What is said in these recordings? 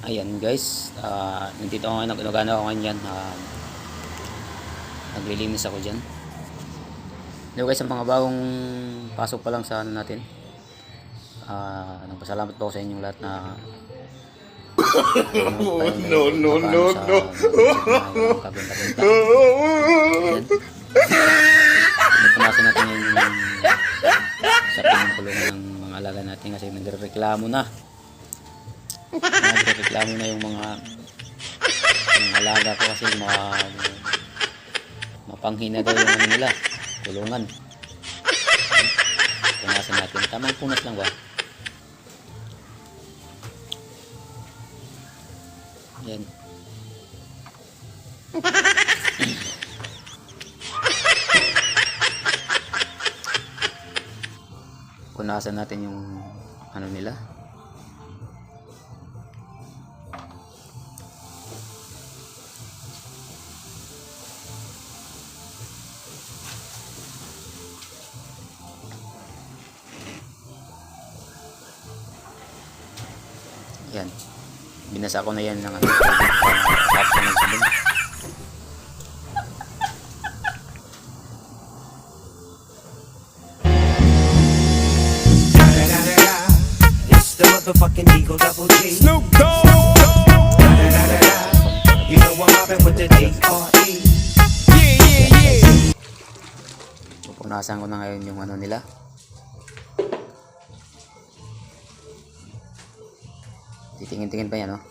Ayan guys, nandito ako ngayon, nagano ako ngayon yan, naglilinis ako dyan. Hello guys, ang mga bagong pasok pa lang sa ano natin, nagpasalamat po ako sa inyong lahat na no. Nagpanasin natin yung sa pinagpulungan ng mga alaga natin kasi nagreklamo na yung mga alaga ko kasi mapanghina daw yung ano nila, kulungan. Punasan natin, tamang punas lang ba? Yan. Punasan natin yung ano nila. Yan. Binasa ko na yan ng ano. Tapos ng sabon. It's the motherfucking Eagle Double G. Snoop Dogg. You know I'm mobbing with the D.R.E. Yeah. Pupunasan ko na ngayon yung ano nila. Titingin-tingin pa yan, oh.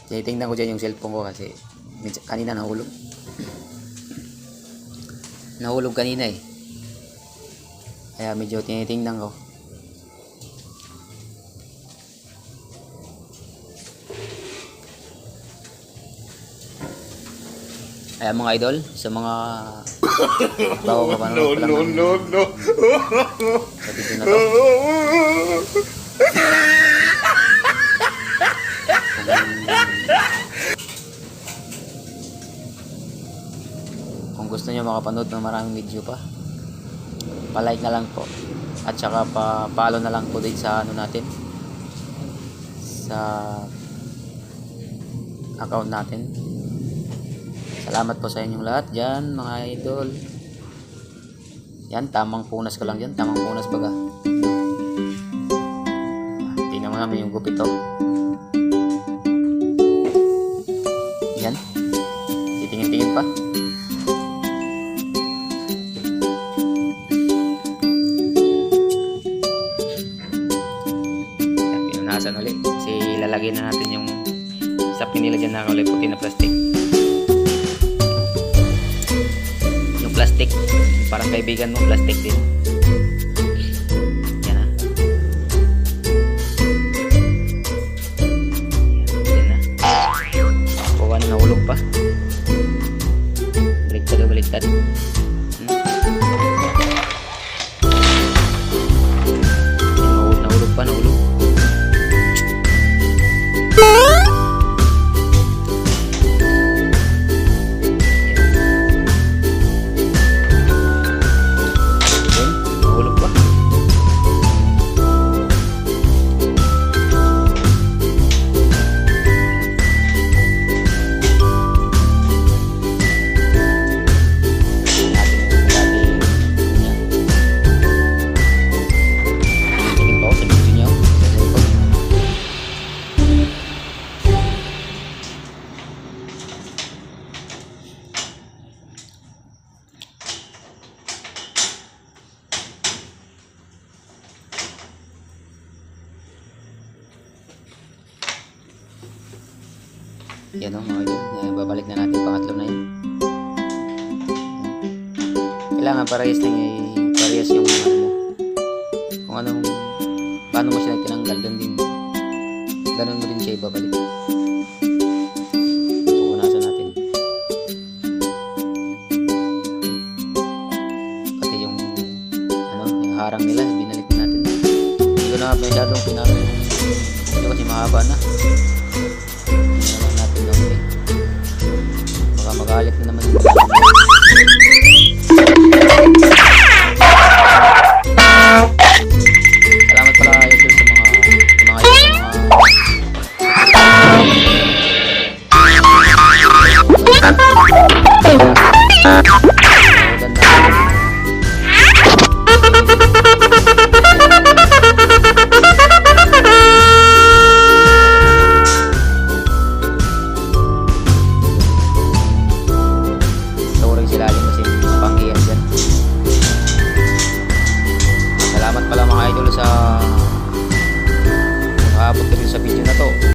Tinitingnan ko dyan yung cellphone ko kasi kanina nahulog. Nahulog kanina eh. Kaya medyo tinitingnan ko. Kaya mga idol, sa mga bago ka pa naman no. Sa video na to. Kung gusto niyo makapanood ng maraming video pa, pa-like na lang po. At saka pa-follow na lang po din sa ano natin. Sa account natin. Salamat po sa inyong lahat dyan, mga idol. Yan, tamang punas ko lang dyan. Tamang punas baga. Tingnan mo namin yung gupit to. Yan. Titingin-tingin pa. Pinunasan ulit. Kasi lalagyan na natin yung sa pinila dyan na ulit puti na plastic. Plastic, parang kaibigan mo, plastic din. Yan na. Yan na. Kuha na, nahulog pa. Baliktad. Nahulog pa. Yan o mga idol, babalik na natin pangatlo na yun. Kailangan parehas yung ano mo. Kung anong paano mo siya tinanggal, doon din ganun mo din siya ibabalik. Pupunasan natin pati yung ano, yung harang nila, binalik natin. Hindi ko na masyadong pinano yung kasi mahaba na. Baka magalit na naman yung salamat pala sa video